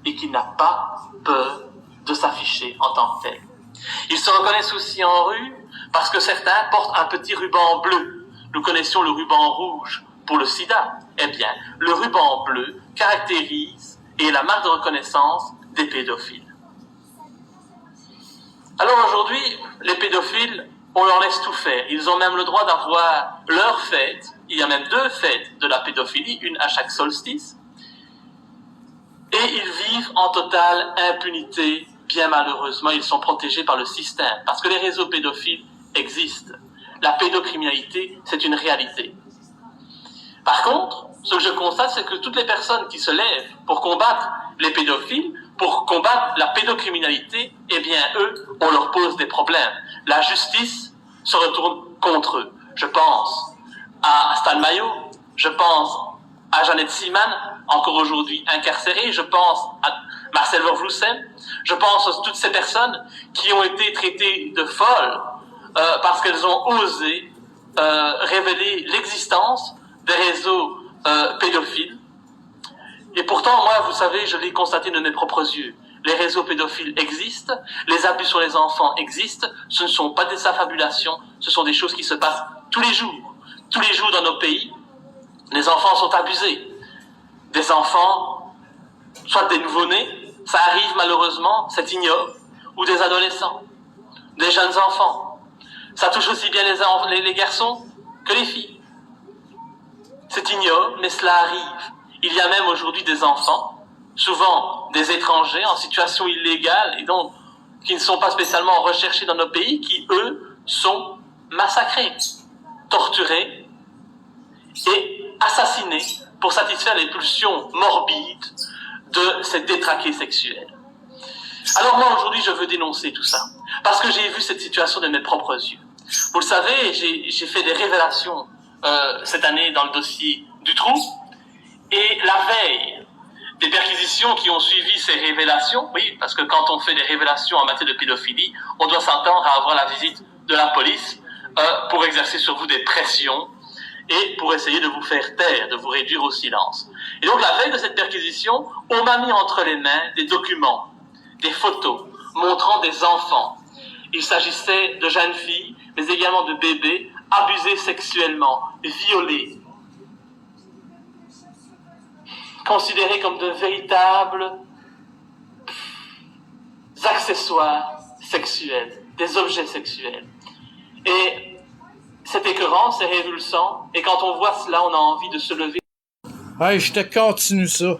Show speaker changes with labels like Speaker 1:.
Speaker 1: et qui n'a pas peur de s'afficher en tant que tel. Ils se reconnaissent aussi en rue parce que certains portent un petit ruban bleu. Nous connaissions le ruban rouge pour le sida. Eh bien, le ruban bleu caractérise et est la marque de reconnaissance des pédophiles. Alors aujourd'hui, les pédophiles, on leur laisse tout faire. Ils ont même le droit d'avoir leur fête. Il y a même 2 fêtes de la pédophilie, une à chaque solstice. Et ils vivent en totale impunité. Bien malheureusement, ils sont protégés par le système. Parce que les réseaux pédophiles existent. La pédocriminalité, c'est une réalité. Par contre, ce que je constate, c'est que toutes les personnes qui se lèvent pour combattre les pédophiles, pour combattre la pédocriminalité, eh bien, eux, on leur pose des problèmes. La justice se retourne contre eux. Je pense à Stan Mayo, je pense à Jeannette Seaman, encore aujourd'hui incarcérée, je pense à Marcel Vervloesen, je pense à toutes ces personnes qui ont été traitées de folles parce qu'elles ont osé révéler l'existence des réseaux pédophiles. Et pourtant, moi, vous savez, je l'ai constaté de mes propres yeux. Les réseaux pédophiles existent, les abus sur les enfants existent, ce ne sont pas des affabulations, ce sont des choses qui se passent tous les jours. Tous les jours dans nos pays, les enfants sont abusés. Des enfants, soit des nouveau-nés, ça arrive malheureusement, c'est ignoble, ou des adolescents, des jeunes enfants. Ça touche aussi bien les garçons que les filles. C'est ignoble, mais cela arrive. Il y a même aujourd'hui des enfants, souvent des étrangers en situation illégale et donc qui ne sont pas spécialement recherchés dans nos pays, qui eux sont massacrés, torturés et assassinés pour satisfaire les pulsions morbides de ces détraqués sexuels. Alors moi aujourd'hui je veux dénoncer tout ça, parce que j'ai vu cette situation de mes propres yeux. Vous le savez, j'ai fait des révélations cette année dans le dossier Dutroux, et la veille des perquisitions qui ont suivi ces révélations, oui, parce que quand on fait des révélations en matière de pédophilie, on doit s'attendre à avoir la visite de la police pour exercer sur vous des pressions et pour essayer de vous faire taire, de vous réduire au silence. Et donc la veille de cette perquisition, on m'a mis entre les mains des documents, des photos montrant des enfants. Il s'agissait de jeunes filles, mais également de bébés abusés sexuellement, violés, considérés comme de véritables accessoires sexuels, des objets sexuels. Et c'est écœurant, c'est révulsant, et quand on voit cela, on a envie de se lever.
Speaker 2: Hey, je te continue ça.